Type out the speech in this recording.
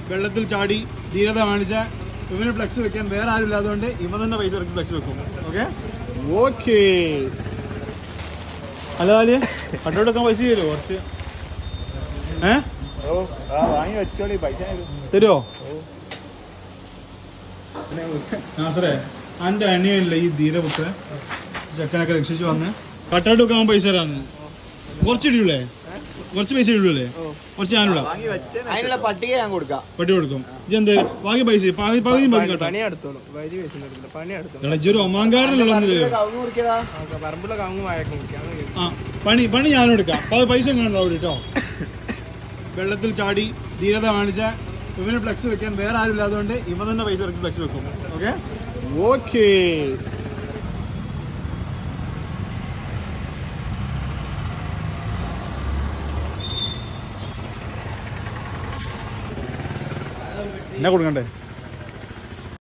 വെള്ളത്തിൽ ചാടി ധീരത കാണിച്ച ഇവന് ഫ്ലെക്സ് വെക്കാൻ വേറെ ആരും ഇല്ലാത്തതുകൊണ്ട് ഇവൻ തന്നെ പൈസ ഇറക്കി ഫ്ലെക്സ് വെക്കും. Okay okay. അല്ല അല്ലേ കണ്ടോടുക്കാൻ പൈസ തരുമോ കുറച്ച്? വാങ്ങി വെച്ചോളി, പൈസ തരുമോ? നാസറേ എൻ്റെ അണിയല്ല ഈ ധീരപുത്ര ചെക്കനൊക്കെ രക്ഷിച്ചു വന്ന് കട്ടോട്ട് വെക്കാൻ പൈസ തരാന്ന്. കുറച്ച് ഇടൂലേ? കുറച്ച് പൈസ ഇടൂലേ? കുറച്ച് ഞാനിടാം. പട്ടിക ഞാൻ കൊടുക്കാം. പട്ടി കൊടുക്കും. ഇതെന്ത് വാങ്ങി പൈസ പകുതി ഇജ്ജൊരു ഒമാങ്കാരനല്ലോ. പണി ഞാനും എടുക്കാം. പൈസ എങ്ങനെ ഉണ്ടാവും കേട്ടോ. വെള്ളത്തിൽ ചാടി ധീരത കാണിച്ച ഇവന് ഫ്ലെക്സ് വെക്കാൻ വേറെ ആരും ഇല്ലാത്തതുകൊണ്ട് ഇവൻ തന്നെ പൈസ ഇറക്കി ഫ്ലെക്സ് വെക്കും. Okay okay. എന്നാ കൊടുക്കണ്ടേ?